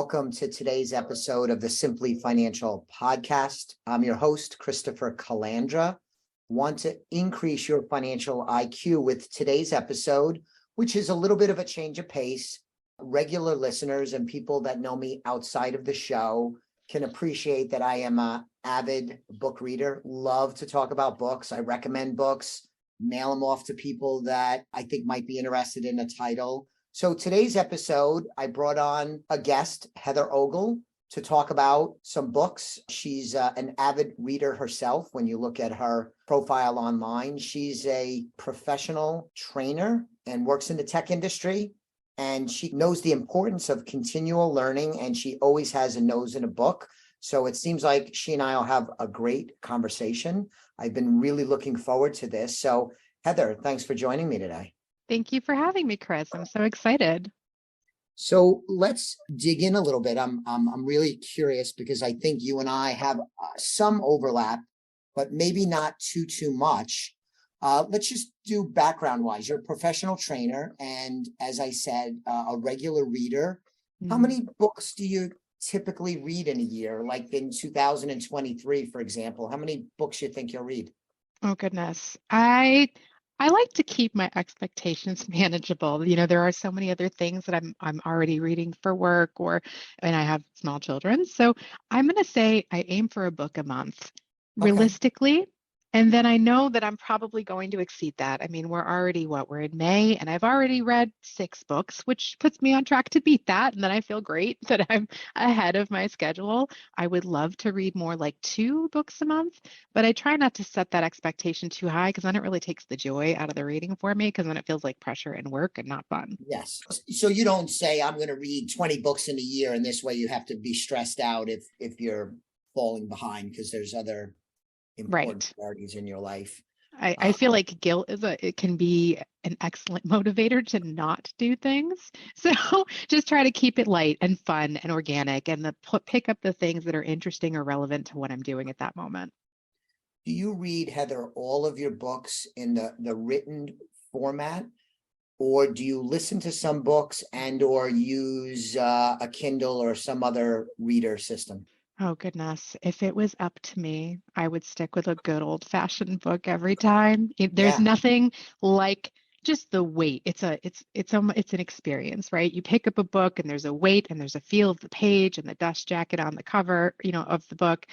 welcome to today's episode of the Simply Financial podcast. I'm your host, Christopher Calandra. Want to increase your financial IQ with today's episode, which is a little bit of a change of pace. Regular listeners and people that know me outside of the show can appreciate that I am an avid book reader, love to talk about books. I recommend books, mail them off to people that I think might be interested in a title. So today's episode, I brought on a guest, Heather Ogle, to talk about some books. She's an avid reader herself. When you look at her profile online, she's a professional trainer and works in the tech industry. And she knows the importance of continual learning, and she always has a nose in a book. So it seems like she and I will have a great conversation. I've been really looking forward to this. So Heather, thanks for joining me today. Thank you for having me, Chris. I'm so excited. So let's dig in a little bit. I'm really curious because I think you and I have some overlap, but maybe not too much. Let's just do background-wise. You're a professional trainer, and as I said, a regular reader. How many books do you typically read in a year? Like in 2023, for example, how many books you think you'll read? Oh, goodness. I like to keep my expectations manageable. You know, there are so many other things that I'm already reading for work and I have small children. So I'm going to say I aim for a book a month, realistically. And then I know that I'm probably going to exceed that. I mean, we're in May, and I've already read 6 books, which puts me on track to beat that. And then I feel great that I'm ahead of my schedule. I would love to read more, like 2 books a month, but I try not to set that expectation too high because then it really takes the joy out of the reading for me, because then it feels like pressure and work and not fun. Yes. So you don't say I'm going to read 20 books in a year, and this way you have to be stressed out if you're falling behind because there's other important priorities in your life. I feel like guilt it can be an excellent motivator to not do things. So just try to keep it light and fun and organic, and pick up the things that are interesting or relevant to what I'm doing at that moment. Do you read, Heather, all of your books in the written format, or do you listen to some books and or use a Kindle or some other reader system? Oh, goodness. If it was up to me, I would stick with a good old-fashioned book every time. There's nothing like just the weight. It's an experience, right? You pick up a book and there's a weight and there's a feel of the page and the dust jacket on the cover, of the book.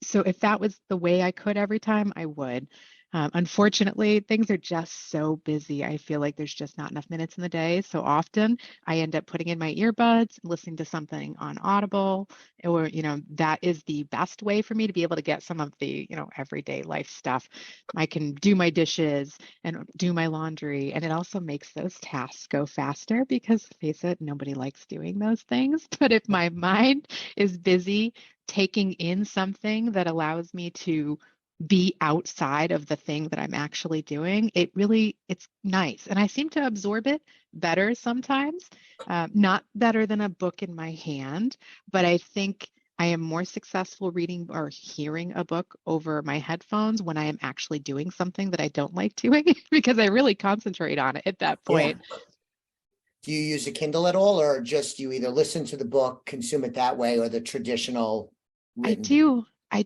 So if that was the way I could every time, I would. Unfortunately, things are just so busy. I feel like there's just not enough minutes in the day. So often I end up putting in my earbuds, listening to something on Audible, or, that is the best way for me to be able to get some of the, everyday life stuff. I can do my dishes and do my laundry. And it also makes those tasks go faster because, face it, nobody likes doing those things. But if my mind is busy taking in something that allows me to be outside of the thing that I'm actually doing, it's nice. And I seem to absorb it better sometimes, not better than a book in my hand, but I think I am more successful reading or hearing a book over my headphones when I am actually doing something that I don't like doing because I really concentrate on it at that point. Yeah. Do you use a Kindle at all, or just you either listen to the book, consume it that way, or the traditional written? I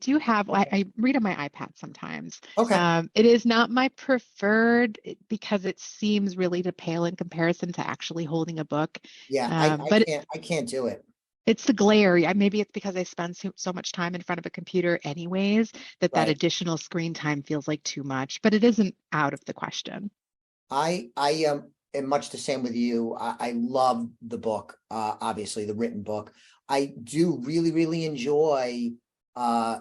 read on my iPad sometimes. Okay. It is not my preferred because it seems really to pale in comparison to actually holding a book. Yeah, I can't do it. It's the glare. Maybe it's because I spend so much time in front of a computer anyways, that additional screen time feels like too much, but it isn't out of the question. I am much the same with you. I love the book, obviously the written book. I do really, really enjoy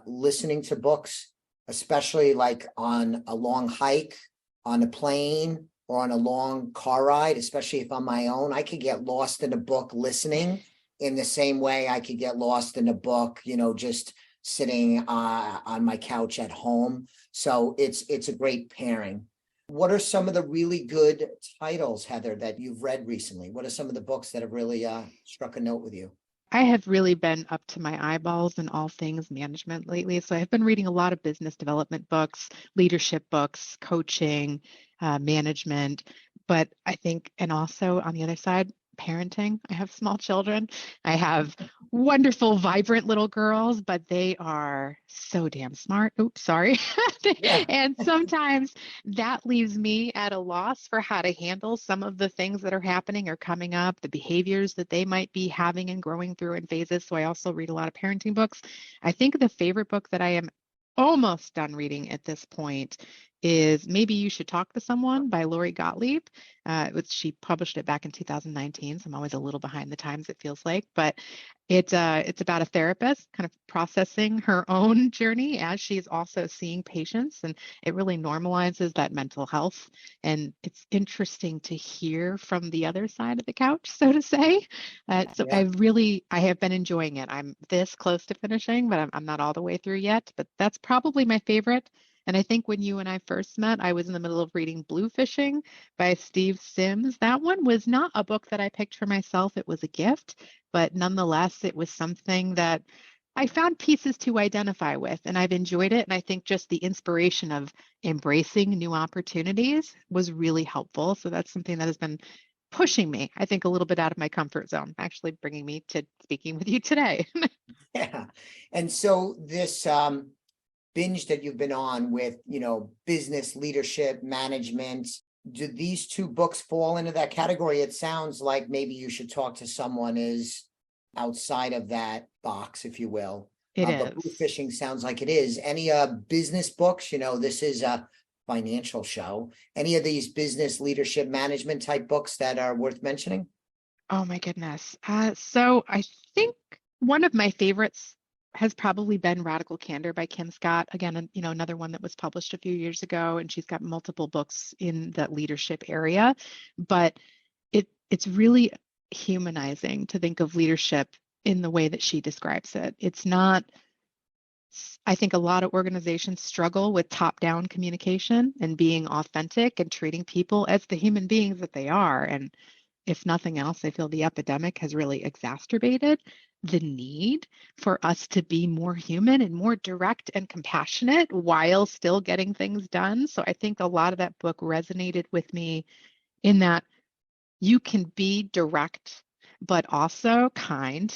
listening to books, especially like on a long hike, on a plane, or on a long car ride, especially if I'm my own. I could get lost in a book listening in the same way I could get lost in a book, just sitting on my couch at home. So it's a great pairing. What are some of the really good titles, Heather, that you've read recently? What are some of the books that have really struck a note with you? I have really been up to my eyeballs in all things management lately. So I've been reading a lot of business development books, leadership books, coaching, management. But I think, and also on the other side, parenting. I have small children. I have wonderful, vibrant little girls, but they are so damn smart. Oops, sorry. Yeah. And sometimes that leaves me at a loss for how to handle some of the things that are happening or coming up, the behaviors that they might be having and growing through in phases. So I also read a lot of parenting books. I think the favorite book that I am almost done reading at this point is Maybe You Should Talk to Someone by Lori Gottlieb. She published it back in 2019, so I'm always a little behind the times, it feels like. But it's about a therapist kind of processing her own journey as she's also seeing patients, and it really normalizes that mental health. And it's interesting to hear from the other side of the couch, so to say. So Yeah. I have been enjoying it. I'm this close to finishing, but I'm not all the way through yet. But that's probably my favorite. And I think when you and I first met, I was in the middle of reading Bluefishing by Steve Sims. That one was not a book that I picked for myself. It was a gift, but nonetheless, it was something that I found pieces to identify with, and I've enjoyed it. And I think just the inspiration of embracing new opportunities was really helpful. So that's something that has been pushing me, I think, a little bit out of my comfort zone, actually bringing me to speaking with you today. Yeah. And so this binge that you've been on with, business leadership, management, do these two books fall into that category? It sounds like maybe you should talk to someone is outside of that box, if you will. It But is. Bluefishing sounds like it is. Any business books? This is a financial show. Any of these business leadership management type books that are worth mentioning? Oh my goodness. So I think one of my favorites has probably been Radical Candor by Kim Scott. Again, another one that was published a few years ago, and she's got multiple books in that leadership area. But it's really humanizing to think of leadership in the way that she describes it. It's not, I think a lot of organizations struggle with top-down communication and being authentic and treating people as the human beings that they are. And if nothing else, I feel the epidemic has really exacerbated the need for us to be more human and more direct and compassionate while still getting things done. So I think a lot of that book resonated with me in that you can be direct, but also kind,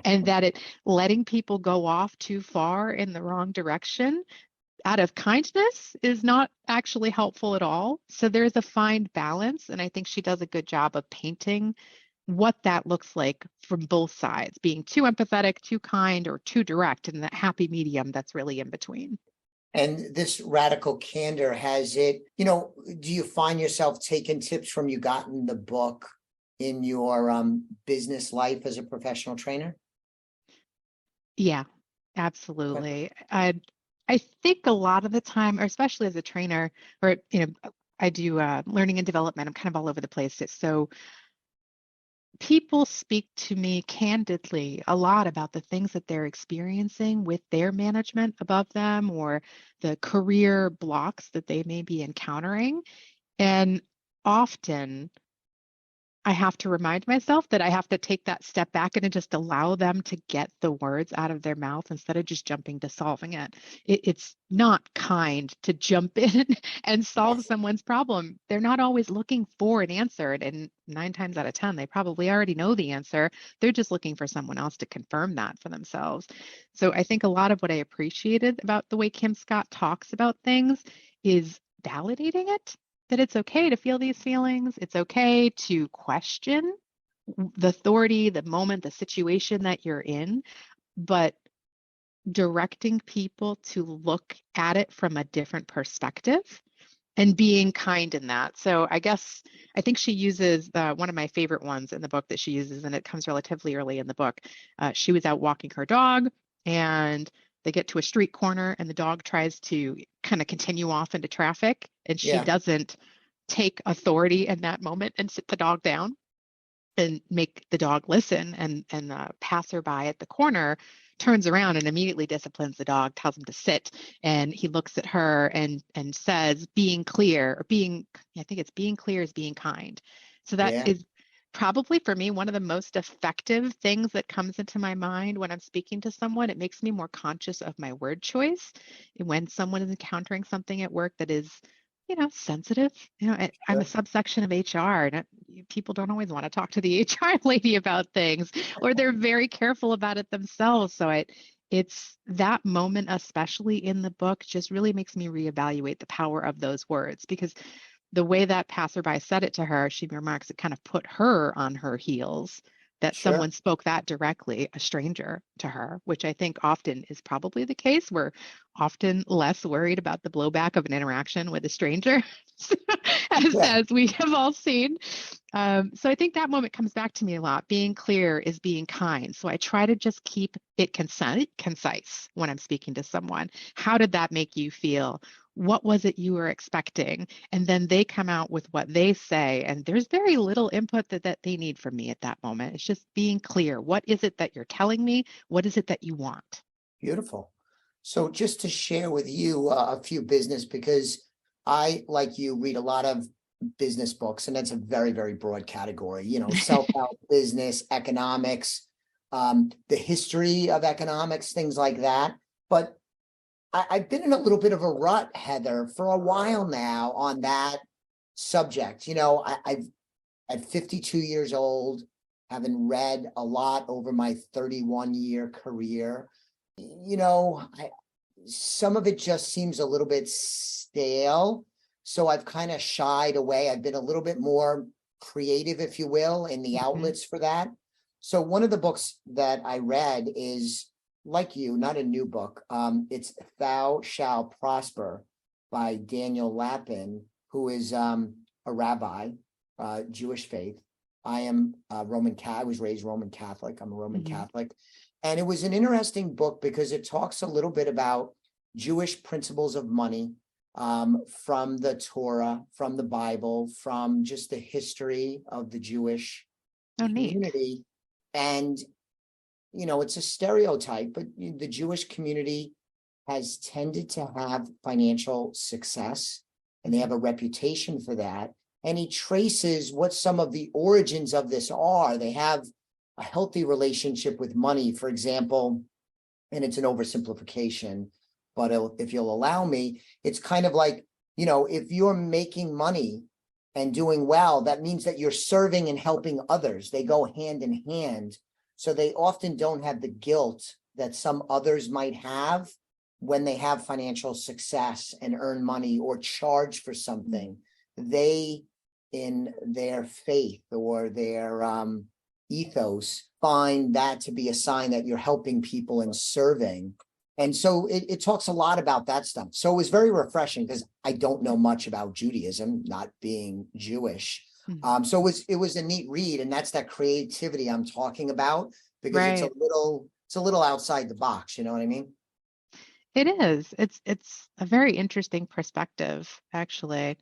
and that letting people go off too far in the wrong direction out of kindness is not actually helpful at all. So there's a fine balance. And I think she does a good job of painting what that looks like from both sides, being too empathetic, too kind, or too direct, and that happy medium that's really in between. And this Radical Candor, has it, do you find yourself taking tips from you got in the book in your business life as a professional trainer? Yeah, absolutely. I think a lot of the time, or especially as a trainer, or I do learning and development. I'm kind of all over the place. So people speak to me candidly a lot about the things that they're experiencing with their management above them or the career blocks that they may be encountering. And often I have to remind myself that I have to take that step back and just allow them to get the words out of their mouth instead of just jumping to solving it. It's not kind to jump in and solve someone's problem. They're not always looking for an answer. And 9 times out of 10, they probably already know the answer. They're just looking for someone else to confirm that for themselves. So I think a lot of what I appreciated about the way Kim Scott talks about things is validating it, that it's okay to feel these feelings. It's okay to question the authority, the moment, the situation that you're in, but directing people to look at it from a different perspective and being kind in that. So I think she uses one of my favorite ones in the book that she uses, and it comes relatively early in the book. She was out walking her dog, and they get to a street corner, and the dog tries to kind of continue off into traffic, and she doesn't take authority in that moment and sit the dog down and make the dog listen. And the passerby at the corner turns around and immediately disciplines the dog, tells him to sit, and he looks at her and says, being clear, or I think it's being clear is being kind. So that is probably for me one of the most effective things that comes into my mind when I'm speaking to someone. It makes me more conscious of my word choice when someone is encountering something at work that is sensitive. I'm a Sure. subsection of HR, and people don't always want to talk to the HR lady about things, or they're very careful about it themselves. So it's that moment, especially in the book, just really makes me reevaluate the power of those words, because the way that passerby said it to her, she remarks, it kind of put her on her heels that Sure. someone spoke that directly, a stranger, to her, which I think often is probably the case. We're often less worried about the blowback of an interaction with a stranger, Yeah. as we have all seen. So I think that moment comes back to me a lot. Being clear is being kind. So I try to just keep it concise when I'm speaking to someone. How did that make you feel? What was it you were expecting? And then they come out with what they say. And there's very little input that they need from me at that moment. It's just being clear. What is it that you're telling me? What is it that you want? Beautiful. So just to share with you a few business, because I, like you, read a lot of business books, and that's a very, very broad category, self-help, business, economics, the history of economics, things like that. But I've been in a little bit of a rut, Heather, for a while now on that subject. I've at 52 years old, having read a lot over my 31-year career, some of it just seems a little bit stale. So I've kind of shied away. I've been a little bit more creative, if you will, in the outlets for that. So one of the books that I read is, like you, not a new book. It's Thou Shalt Prosper by Daniel Lapin, who is a rabbi, Jewish faith. I am Roman Catholic. I was raised Roman Catholic. I'm a Roman Catholic. And it was an interesting book because it talks a little bit about Jewish principles of money, from the Torah, from the Bible, from just the history of the Jewish community. And, it's a stereotype, but the Jewish community has tended to have financial success, and they have a reputation for that. And he traces what some of the origins of this are. They have a healthy relationship with money, for example, and it's an oversimplification, but if you'll allow me, it's kind of like, if you're making money and doing well, that means that you're serving and helping others. They go hand in hand. So they often don't have the guilt that some others might have when they have financial success and earn money or charge for something. They, in their faith or their ethos, find that to be a sign that you're helping people and serving. And so it talks a lot about that stuff. So it was very refreshing because I don't know much about Judaism, not being Jewish. So it was a neat read, and that's that creativity I'm talking about, because it's a little outside the box. You know what I mean? It is. It's a very interesting perspective, actually,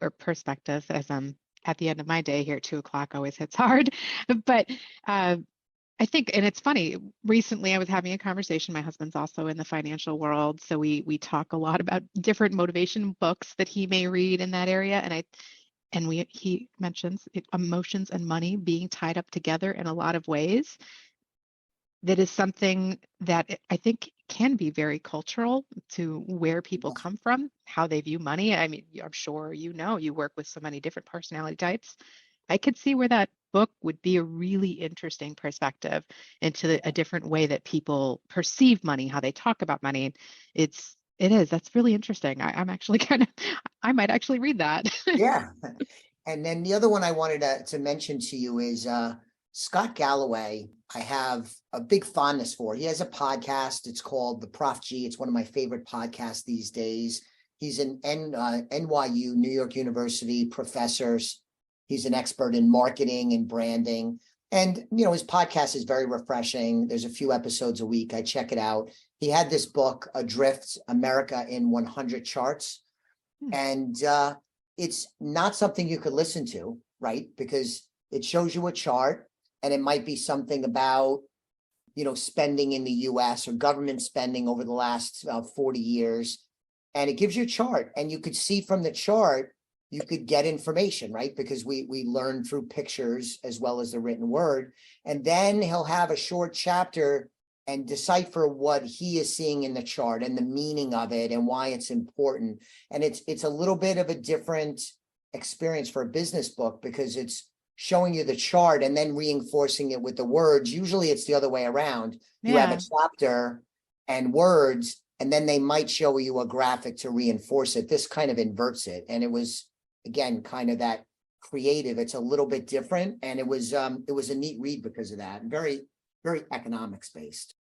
or perspective, as I'm at the end of my day here, 2 o'clock always hits hard. But I think, and it's funny, recently I was having a conversation. My husband's also in the financial world, so we talk a lot about different motivation books that he may read in that area. And he mentions emotions and money being tied up together in a lot of ways. That is something that I think can be very cultural to where people come from, how they view money. I mean, I'm sure you work with so many different personality types. I could see where that book would be a really interesting perspective into a different way that people perceive money, how they talk about money. That's really interesting. I'm actually I might actually read that. Yeah. And then the other one I wanted to mention to you is Scott Galloway. I have a big fondness for. He has a podcast. It's called The Prof G. It's one of my favorite podcasts these days. He's an NYU, New York University professor. He's an expert in marketing and branding. And, his podcast is very refreshing. There's a few episodes a week. I check it out. He had this book, Adrift, America in 100 Charts. And it's not something you could listen to, right? Because it shows you a chart, and it might be something about, spending in the US or government spending over the last 40 years. And it gives you a chart, and you could see from the chart, you could get information, right? Because we learn through pictures as well as the written word. And then he'll have a short chapter and decipher what he is seeing in the chart and the meaning of it and why it's important. And it's a little bit of a different experience for a business book because it's showing you the chart and then reinforcing it with the words. Usually it's the other way around. You have a chapter and words, and then they might show you a graphic to reinforce it. This kind of inverts it. And it was, again, kind of that creative. It's a little bit different. And it was a neat read because of that. Very, very economics based.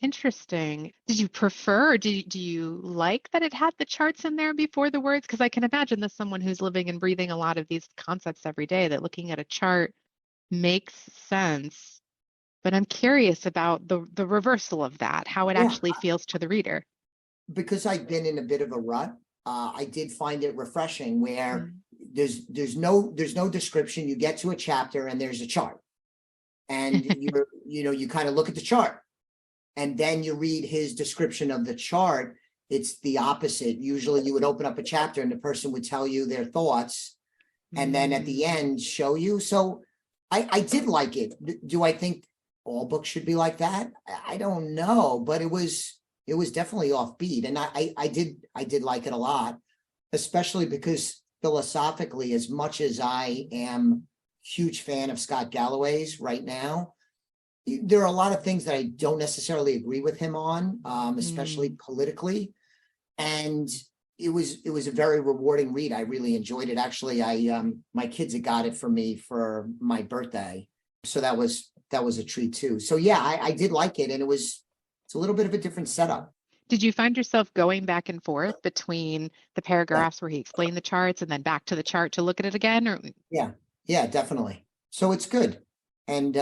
Interesting. Did you prefer, do you like that it had the charts in there before the words? Because I can imagine that someone who's living and breathing a lot of these concepts every day, that looking at a chart makes sense. But I'm curious about the reversal of that, how it actually feels to the reader. Because I've been in a bit of a rut, I did find it refreshing where there's no description. You get to a chapter and there's a chart. And you kind of look at the chart. And then you read his description of the chart. It's the opposite. Usually you would open up a chapter and the person would tell you their thoughts and then at the end show you. So I did like it. Do I think all books should be like that? I don't know, but it was definitely offbeat. And I did like it a lot, especially because philosophically, as much as I am a huge fan of Scott Galloway's right now, there are a lot of things that I don't necessarily agree with him on, especially politically. And it was a very rewarding read. I really enjoyed it. Actually, my kids had got it for me for my birthday. So that was a treat too. So yeah, I did like it. And it's a little bit of a different setup. Did you find yourself going back and forth between the paragraphs where he explained the charts and then back to the chart to look at it again? Or Yeah, definitely. So it's good. And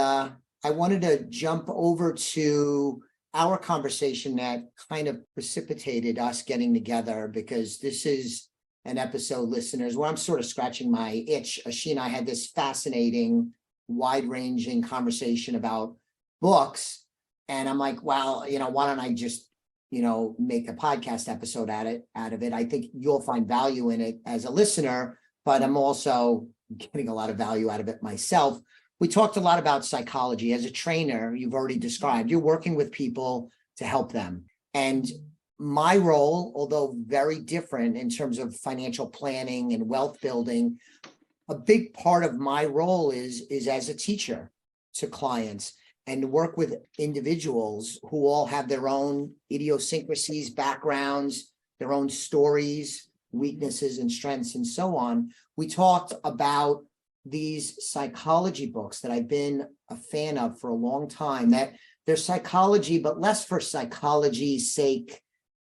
I wanted to jump over to our conversation that kind of precipitated us getting together, because this is an episode, listeners, where I'm sort of scratching my itch. She and I had this fascinating, wide-ranging conversation about books. And I'm like, well, why don't I just, make a podcast episode out of it? I think you'll find value in it as a listener, but I'm also getting a lot of value out of it myself. We talked a lot about psychology. As a trainer, you've already described, you're working with people to help them. And my role, although very different in terms of financial planning and wealth building, a big part of my role is as a teacher to clients and work with individuals who all have their own idiosyncrasies, backgrounds, their own stories, weaknesses and strengths, and so on. We talked about these psychology books that I've been a fan of for a long time, that they're psychology, but less for psychology's sake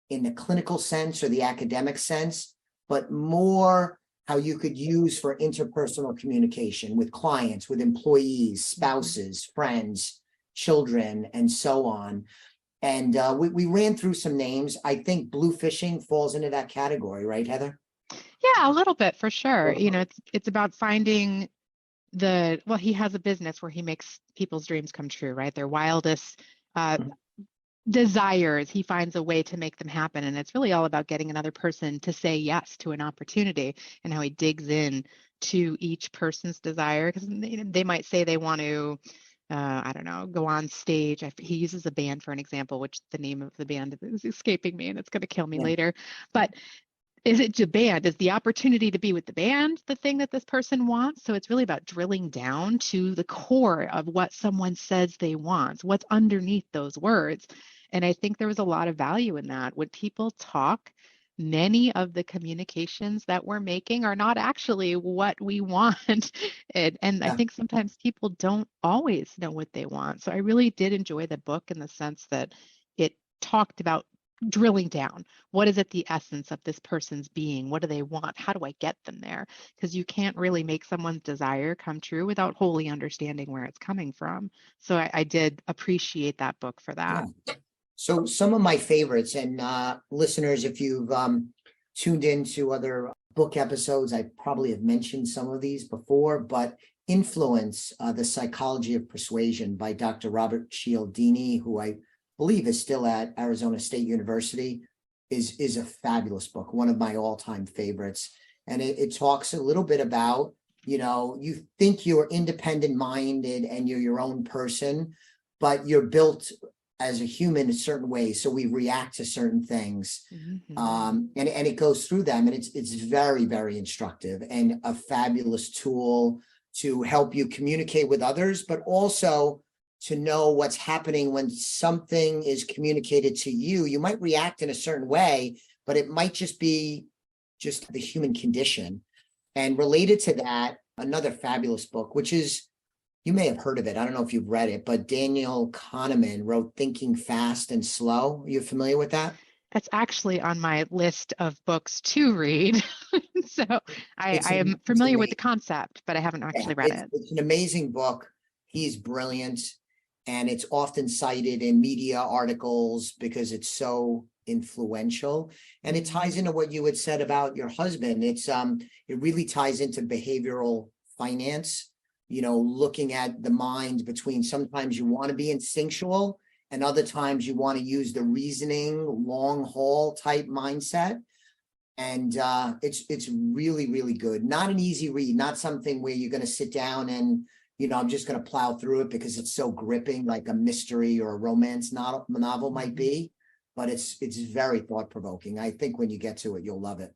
in the clinical sense or the academic sense, but more how you could use for interpersonal communication with clients, with employees, spouses, friends, children, and so on. And we ran through some names. I think Bluefishing falls into that category, right, Heather? Yeah, a little bit for sure. It's about finding he has a business where he makes people's dreams come true, right? Their wildest desires, he finds a way to make them happen. And it's really all about getting another person to say yes to an opportunity, and how he digs in to each person's desire. Because they might say they want to, I don't know, go on stage. He uses a band for an example, which the name of the band is escaping me and it's going to kill me later. But is it the band? Is the opportunity to be with the band the thing that this person wants? So it's really about drilling down to the core of what someone says they want, what's underneath those words. And I think there was a lot of value in that. When people talk, many of the communications that we're making are not actually what we want. And I think sometimes people don't always know what they want. So I really did enjoy the book in the sense that it talked about drilling down. What is at the essence of this person's being? What do they want? How do I get them there? Because you can't really make someone's desire come true without wholly understanding where it's coming from. So I did appreciate that book for that. Yeah. So some of my favorites, and listeners, if you've tuned into other book episodes, I probably have mentioned some of these before, but Influence, The Psychology of Persuasion by Dr. Robert Cialdini, who I believe is still at Arizona State University, is a fabulous book, one of my all-time favorites. And it talks a little bit about, you think you're independent minded and you're your own person, but you're built as a human in certain ways. So we react to certain things. Mm-hmm. And it goes through them, and it's very, very instructive and a fabulous tool to help you communicate with others, but also to know what's happening when something is communicated to you. You might react in a certain way, but it might just be just the human condition. And related to that, another fabulous book, which is, you may have heard of it. I don't know if you've read it, but Daniel Kahneman wrote Thinking Fast and Slow. Are you familiar with that? That's actually on my list of books to read. So I am familiar with the concept, but I haven't actually read it. It's an amazing book. He's brilliant, and it's often cited in media articles because it's so influential. And it ties into what you had said about your husband. It really ties into behavioral finance, looking at the mind between sometimes you want to be instinctual and other times you want to use the reasoning, long haul type mindset. And it's really, really good. Not an easy read, not something where you're going to sit down and, I'm just going to plow through it because it's so gripping, like a mystery or a romance novel might be. But it's very thought-provoking. I think when you get to it, you'll love it.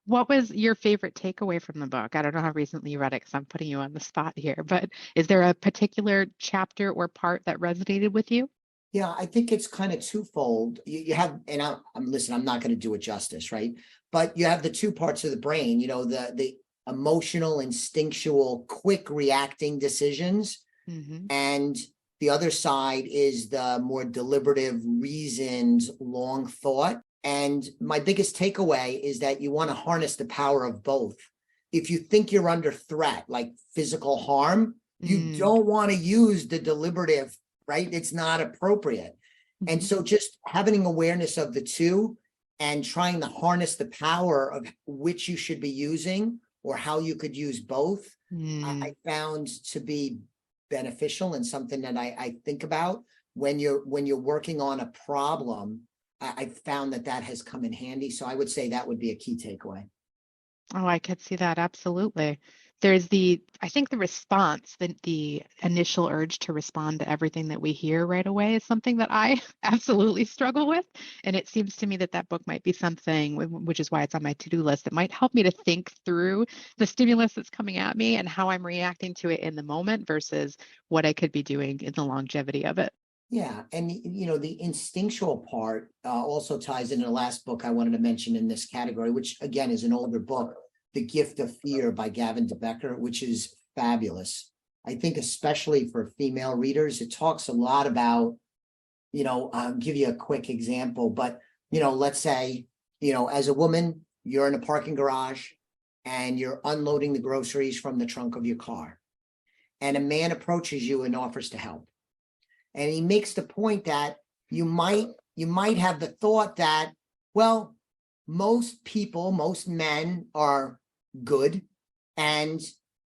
What was your favorite takeaway from the book? I don't know how recently you read it because I'm putting you on the spot here, but is there a particular chapter or part that resonated with you? Yeah, I think it's kind of twofold. You have, and I'm not going to do it justice, right? But you have the two parts of the brain, the emotional, instinctual, quick reacting decisions. Mm-hmm. And the other side is the more deliberative, reasoned, long thought. And my biggest takeaway is that you want to harness the power of both. If you think you're under threat, like physical harm, you don't want to use the deliberative, right? It's not appropriate. And so just having awareness of the two and trying to harness the power of which you should be using or how you could use both, I found to be beneficial and something that I think about when you're working on a problem. I found that has come in handy. So I would say that would be a key takeaway. Oh, I could see that. Absolutely. There's I think the response, the initial urge to respond to everything that we hear right away is something that I absolutely struggle with. And it seems to me that book might be something, which is why it's on my to-do list, that might help me to think through the stimulus that's coming at me and how I'm reacting to it in the moment versus what I could be doing in the longevity of it. Yeah. And, the instinctual part also ties into the last book I wanted to mention in this category, which again is an older book, The Gift of Fear by Gavin de Becker, which is fabulous. I think especially for female readers, it talks a lot about, I'll give you a quick example, but, let's say, as a woman, you're in a parking garage and you're unloading the groceries from the trunk of your car. And a man approaches you and offers to help. And he makes the point that you might have the thought that, well, most men are good and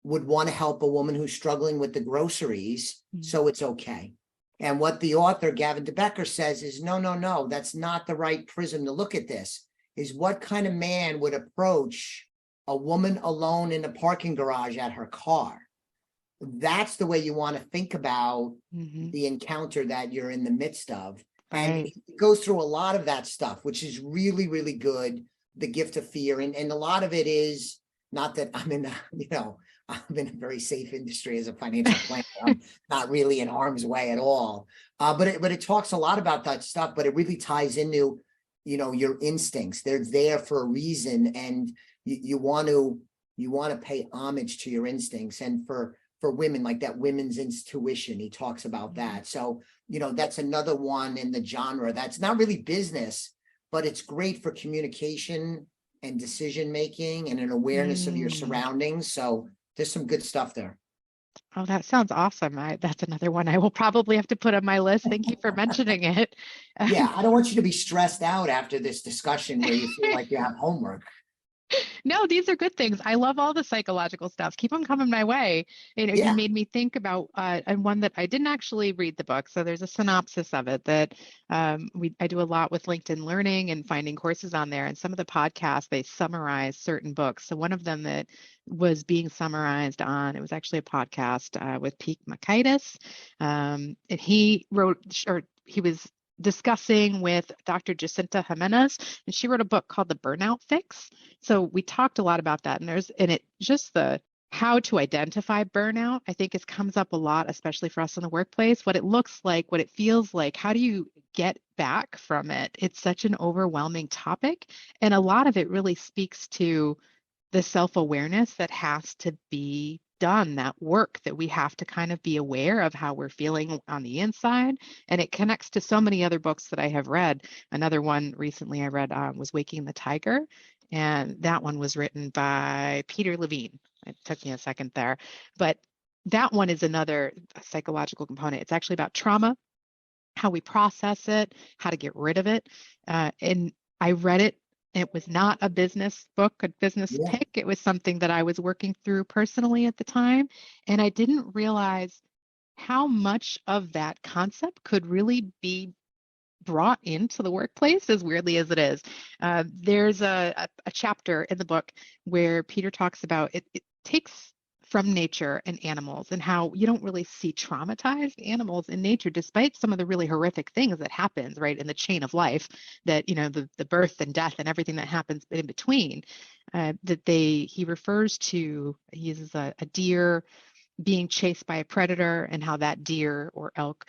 would want to help a woman who's struggling with the groceries, so it's okay. And what the author, Gavin de Becker, says is, no, that's not the right prism to look at this, is what kind of man would approach a woman alone in a parking garage at her car? That's the way you want to think about the encounter that you're in the midst of. And it goes through a lot of that stuff, which is really, really good. The Gift of Fear. And a lot of it is not that I'm in a very safe industry as a financial planner. I'm not really in harm's way at all. But it talks a lot about that stuff, but it really ties into, your instincts. They're there for a reason. And you want to pay homage to your instincts. And for women, like that women's intuition, he talks about that. So, that's another one in the genre that's not really business, but it's great for communication and decision-making and an awareness of your surroundings. So there's some good stuff there. Oh, that sounds awesome. That's another one I will probably have to put on my list. Thank you for mentioning it. Yeah, I don't want you to be stressed out after this discussion where you feel like you have homework. No, these are good things. I love all the psychological stuff. Keep them coming my way. You Yeah. made me think about and one that I didn't actually read the book. So there's a synopsis of it that I do a lot with LinkedIn Learning and finding courses on there. And some of the podcasts, they summarize certain books. So one of them that was being summarized on, it was actually a podcast with Pete Makaitis. And he wrote, or he was discussing with Dr. Jacinta Jimenez, and she wrote a book called The Burnout Fix. So we talked a lot about that, and it just the how to identify burnout, I think comes up a lot, especially for us in the workplace, what it looks like, what it feels like, how do you get back from it? It's such an overwhelming topic, and a lot of it really speaks to the self-awareness that has to be done, that work that we have to kind of be aware of how we're feeling on the inside. And it connects to so many other books that I have read. Another one recently I read was Waking the Tiger, and that one was written by Peter Levine. It took me a second there, but that one is another psychological component. It's actually about trauma, how we process it, how to get rid of it. And I read it. It was not a business book, a business pick. It was something that I was working through personally at the time. And I didn't realize how much of that concept could really be brought into the workplace, as weirdly as it is. There's a chapter in the book where Peter talks about it takes from nature and animals, and how you don't really see traumatized animals in nature, despite some of the really horrific things that happens right in the chain of life, that the birth and death and everything that happens in between. He refers to, he uses a deer being chased by a predator, and how that deer or elk,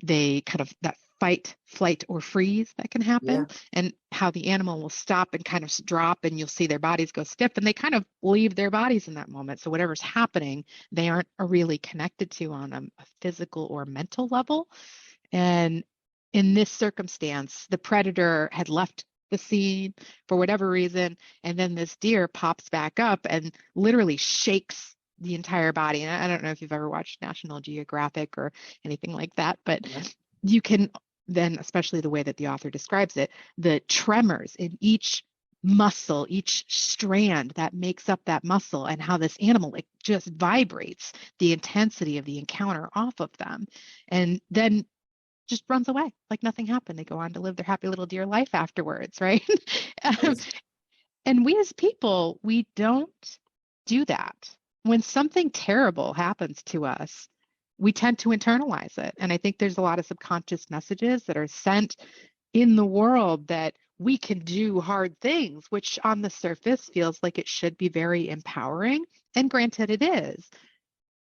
they kind of, that fight, flight, or freeze that can happen, and how the animal will stop and kind of drop, and you'll see their bodies go stiff, and they kind of leave their bodies in that moment. So whatever's happening, they aren't really connected to on a physical or mental level. And in this circumstance, the predator had left the scene for whatever reason, and then this deer pops back up and literally shakes the entire body. And I don't know if you've ever watched National Geographic or anything like that, but you can then, especially the way that the author describes it, the tremors in each muscle, each strand that makes up that muscle, and how this animal, it just vibrates the intensity of the encounter off of them, and then just runs away like nothing happened. They go on to live their happy little deer life afterwards, right? And we as people, we don't do that. When something terrible happens to us, we tend to internalize it. And I think there's a lot of subconscious messages that are sent in the world that we can do hard things, which on the surface feels like it should be very empowering. And granted, it is.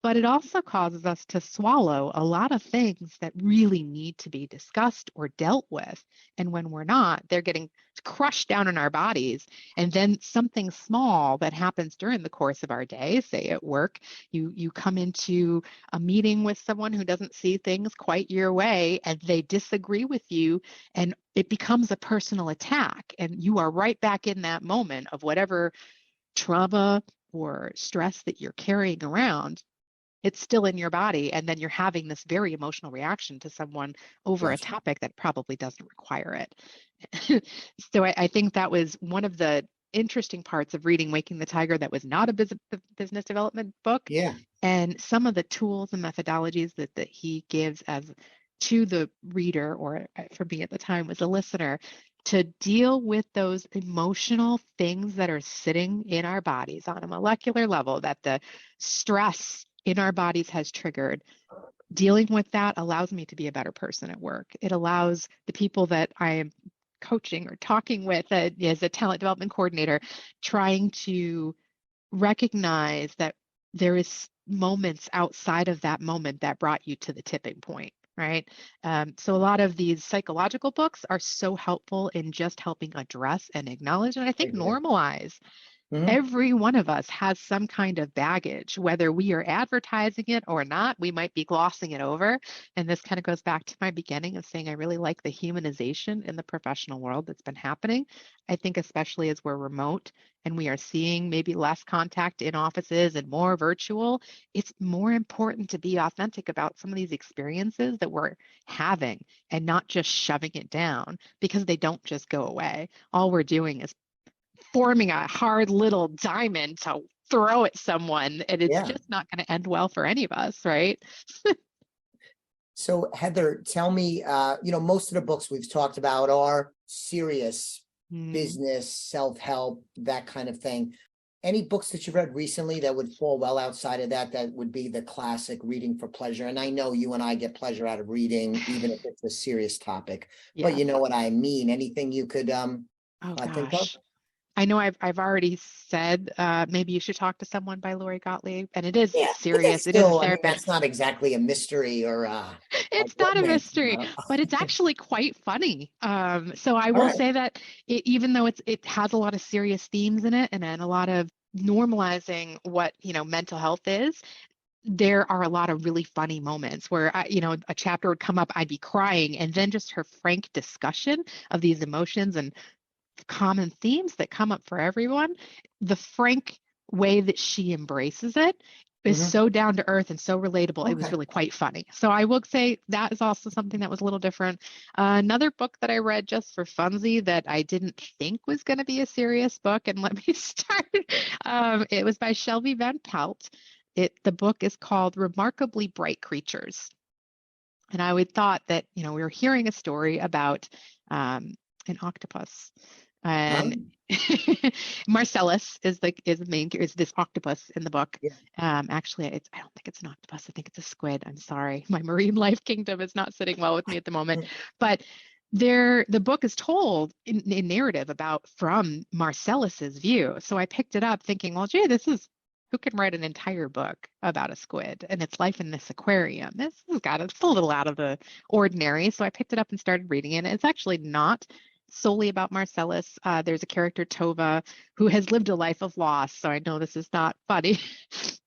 But it also causes us to swallow a lot of things that really need to be discussed or dealt with. And when we're not, they're getting crushed down in our bodies. And then something small that happens during the course of our day, say at work, you come into a meeting with someone who doesn't see things quite your way, and they disagree with you, and it becomes a personal attack. And you are right back in that moment of whatever trauma or stress that you're carrying around. It's still in your body, and then you're having this very emotional reaction to someone over a topic that probably doesn't require it. So I think that was one of the interesting parts of reading Waking the Tiger that was not a business development book. And some of the tools and methodologies that he gives as to the reader, or for me at the time was a listener, to deal with those emotional things that are sitting in our bodies on a molecular level, that the stress in our bodies has triggered. Dealing with that allows me to be a better person at work. It allows the people that I am coaching or talking with as a talent development coordinator, trying to recognize that there is moments outside of that moment that brought you to the tipping point, right? So a lot of these psychological books are so helpful in just helping address and acknowledge, and I think normalize. Every one of us has some kind of baggage, whether we are advertising it or not. We might be glossing it over. And this kind of goes back to my beginning of saying I really like the humanization in the professional world that's been happening. I think especially as we're remote and we are seeing maybe less contact in offices and more virtual, it's more important to be authentic about some of these experiences that we're having and not just shoving it down, because they don't just go away. All we're doing is forming a hard little diamond to throw at someone, and it's Yeah. just not going to end well for any of us, right? So Heather, tell me, most of the books we've talked about are serious business, self-help, that kind of thing. Any books that you've read recently that would fall well outside of that, that would be the classic reading for pleasure? And I know you and I get pleasure out of reading, even if it's a serious topic, but you know what I mean? Anything you could think of? I know I've already said maybe you should talk to someone by Lori Gottlieb, and it is serious. It is still, a therapist. that's not exactly a mystery or it's not a mystery, but it's actually quite funny. So I will say that even though it has a lot of serious themes in it and a lot of normalizing what mental health is, there are a lot of really funny moments where a chapter would come up, I'd be crying, and then just her frank discussion of these emotions and common themes that come up for everyone, the frank way that she embraces it is so down to earth and so relatable. It was really quite funny. So I will say that is also something that was a little different. Another book that I read just for funsies that I didn't think was going to be a serious book, and let me start. It was by Shelby Van Pelt. The book is called Remarkably Bright Creatures. And I would thought that, we were hearing a story about an octopus. And Marcellus is this octopus in the book. Actually, I don't think it's an octopus. I think it's a squid. I'm sorry. My marine life kingdom is not sitting well with me at the moment. But the book is told in narrative from Marcellus's view. So I picked it up thinking, well, gee, who can write an entire book about a squid and its life in this aquarium? It's a little out of the ordinary. So I picked it up and started reading it. It's actually not solely about Marcellus. There's a character, Tova, who has lived a life of loss. So I know this is not funny,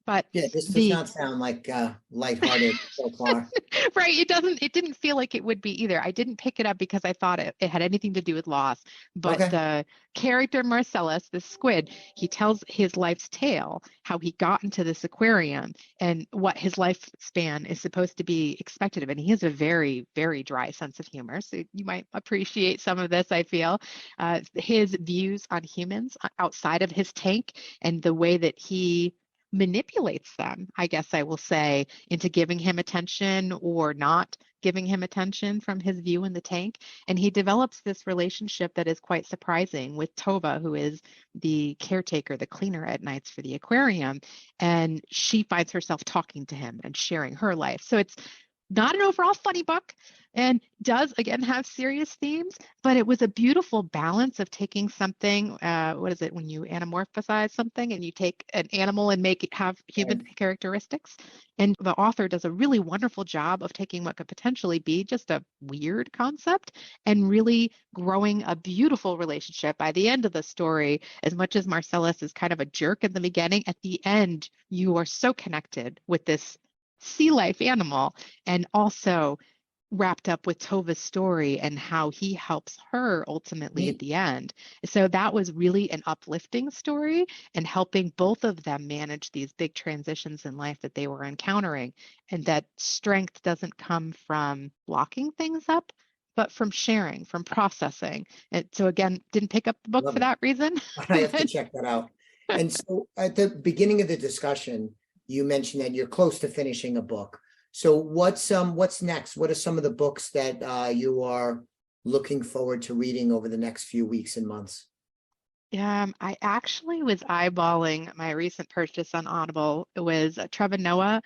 but this does not sound like lighthearted so far. Right. It didn't feel like it would be either. I didn't pick it up because I thought it had anything to do with loss, but the character Marcellus, the squid, he tells his life's tale, how he got into this aquarium and what his lifespan is supposed to be expected of. And he has a very, very dry sense of humor. So you might appreciate some of this, I feel. His views on humans outside of his tank and the way that he manipulates them, I guess I will say, into giving him attention or not giving him attention from his view in the tank. And he develops this relationship that is quite surprising with Tova, who is the caretaker, the cleaner at nights for the aquarium. And she finds herself talking to him and sharing her life. So it's not an overall funny book and does, again, have serious themes, but it was a beautiful balance of taking something, what is it, when you anamorphize something and you take an animal and make it have human characteristics. And the author does a really wonderful job of taking what could potentially be just a weird concept and really growing a beautiful relationship. By the end of the story, as much as Marcellus is kind of a jerk in the beginning, at the end, you are so connected with this sea life animal, and also wrapped up with Tova's story and how he helps her ultimately at the end. So that was really an uplifting story and helping both of them manage these big transitions in life that they were encountering, and that strength doesn't come from blocking things up, but from sharing, from processing. And so again, didn't pick up the book for that reason. I have to check that out. And so at the beginning of the discussion, you mentioned that you're close to finishing a book. So what's next? What are some of the books that you are looking forward to reading over the next few weeks and months? I actually was eyeballing my recent purchase on Audible. It was Trevor Noah,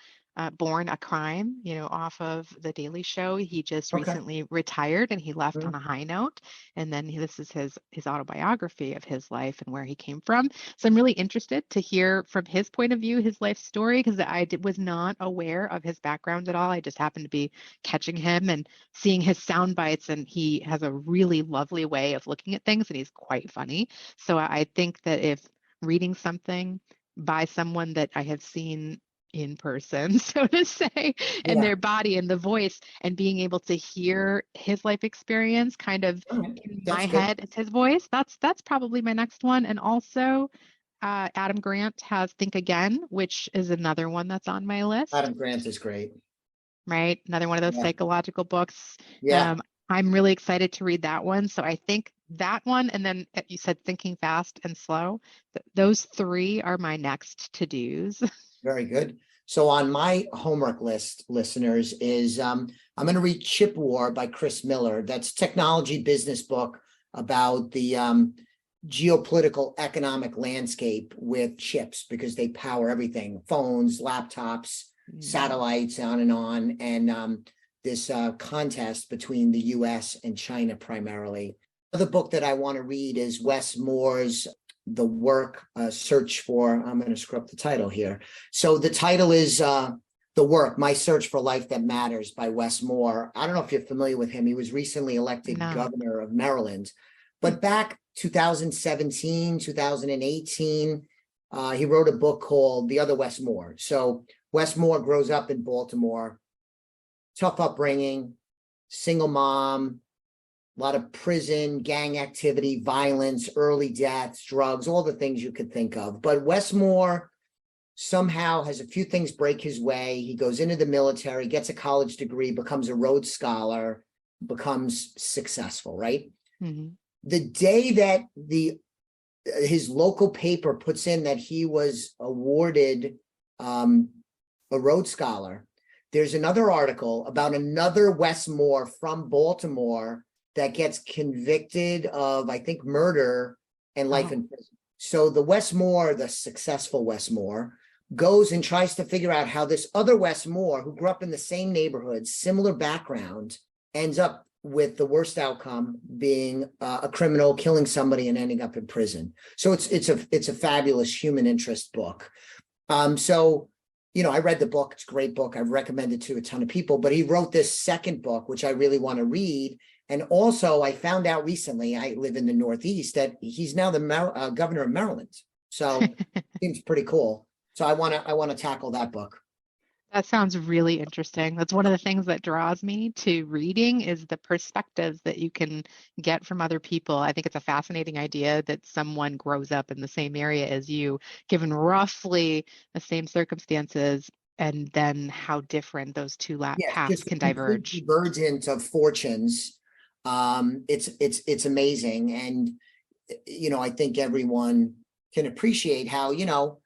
Born a Crime, off of The Daily Show. He just recently retired and he left on a high note. And then this is his autobiography of his life and where he came from. So I'm really interested to hear from his point of view, his life story, because was not aware of his background at all. I just happened to be catching him and seeing his sound bites, and he has a really lovely way of looking at things, and he's quite funny. So I think that if reading something by someone that I have seen in person, so to say, and their body and the voice, and being able to hear his life experience kind of in my head as his voice, that's probably my next one. And also Adam Grant has Think Again, which is another one that's on my list. Adam Grant is great. Right? Another one of those psychological books. I'm really excited to read that one. So I think that one, and then you said Thinking Fast and Slow. Those three are my next to-dos. Very good. So on my homework list, listeners, is I'm going to read Chip War by Chris Miller. That's technology business book about the geopolitical economic landscape with chips, because they power everything: phones, laptops, satellites, on. And this contest between the US and China primarily. Another book that I want to read is Wes Moore's The Work, Search for, I'm going to screw up the title here. So the title is The Work, My Search for Life That Matters by Wes Moore. I don't know if you're familiar with him. He was recently elected governor of Maryland. But back 2017, 2018, he wrote a book called The Other Wes Moore. So Wes Moore grows up in Baltimore, tough upbringing, single mom, a lot of prison, gang activity, violence, early deaths, drugs, all the things you could think of. But Wes Moore somehow has a few things break his way. He goes into the military, gets a college degree, becomes a Rhodes Scholar, becomes successful, right? Mm-hmm. The day that his local paper puts in that he was awarded a Rhodes Scholar, there's another article about another Wes Moore from Baltimore that gets convicted of, I think, murder and life in prison. So the Wes Moore, the successful Wes Moore, goes and tries to figure out how this other Wes Moore, who grew up in the same neighborhood, similar background, ends up with the worst outcome, being a criminal, killing somebody and ending up in prison. So it's a fabulous human interest book. So, you know, I read the book. It's a great book. I've recommended it to a ton of people, but he wrote this second book, which I really want to read. And also I found out recently, I live in the Northeast, that he's now the governor of Maryland. So seems pretty cool. So I want to tackle that book. That sounds really interesting. That's one of the things that draws me to reading, is the perspectives that you can get from other people. I think it's a fascinating idea that someone grows up in the same area as you, given roughly the same circumstances, and then how different those two paths can diverge. Divergent of fortunes. It's amazing. And, you know, I think everyone can appreciate how, you know,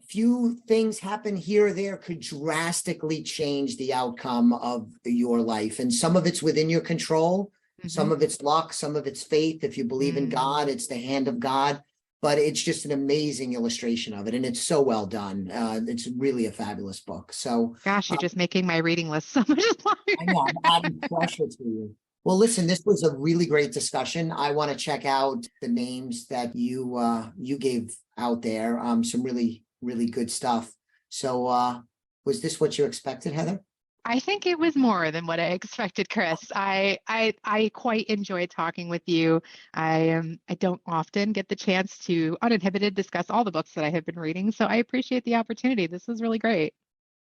few things happen here or there could drastically change the outcome of your life. And some of it's within your control. Mm-hmm. Some of it's luck, some of it's faith. If you believe in God, it's the hand of God. But it's just an amazing illustration of it. And it's so well done. It's really a fabulous book. So gosh, you're just making my reading list so much longer. I know, I'm adding pressure to you. Well, listen, this was a really great discussion. I want to check out the names that you gave out there. Some really good stuff. So was this what you expected, Heather? I think it was more than what I expected, Chris. I quite enjoyed talking with you. I don't often get the chance to uninhibited discuss all the books that I have been reading, so I appreciate the opportunity. This was really great.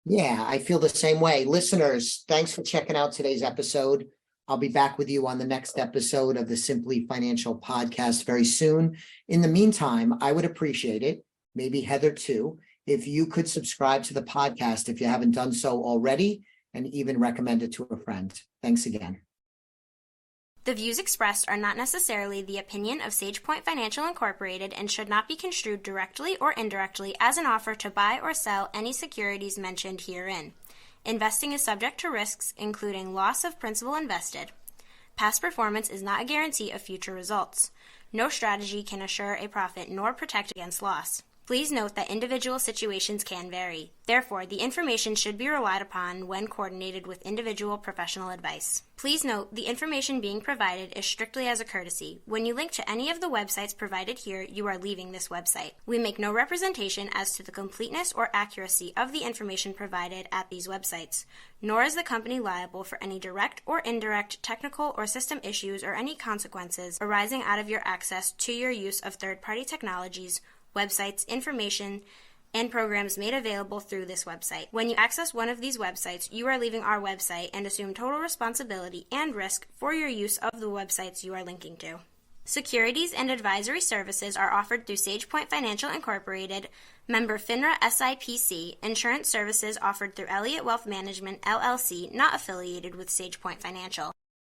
Yeah, I feel the same way. Listeners, thanks for checking out today's episode. I'll be back with you on the next episode of the Simply Financial podcast very soon. In the meantime, I would appreciate it, maybe Heather too, if you could subscribe to the podcast if you haven't done so already, and even recommend it to a friend. Thanks again. The views expressed are not necessarily the opinion of SagePoint Financial Incorporated and should not be construed directly or indirectly as an offer to buy or sell any securities mentioned herein. Investing is subject to risks, including loss of principal invested. Past performance is not a guarantee of future results. No strategy can assure a profit nor protect against loss. Please note that individual situations can vary. Therefore, the information should be relied upon when coordinated with individual professional advice. Please note, the information being provided is strictly as a courtesy. When you link to any of the websites provided here, you are leaving this website. We make no representation as to the completeness or accuracy of the information provided at these websites, nor is the company liable for any direct or indirect technical or system issues or any consequences arising out of your access to your use of third-party technologies, websites, information, and programs made available through this website. When you access one of these websites, you are leaving our website and assume total responsibility and risk for your use of the websites you are linking to. Securities and advisory services are offered through SagePoint Financial Incorporated, member FINRA SIPC. Insurance services offered through Elliott Wealth Management, LLC, not affiliated with SagePoint Financial.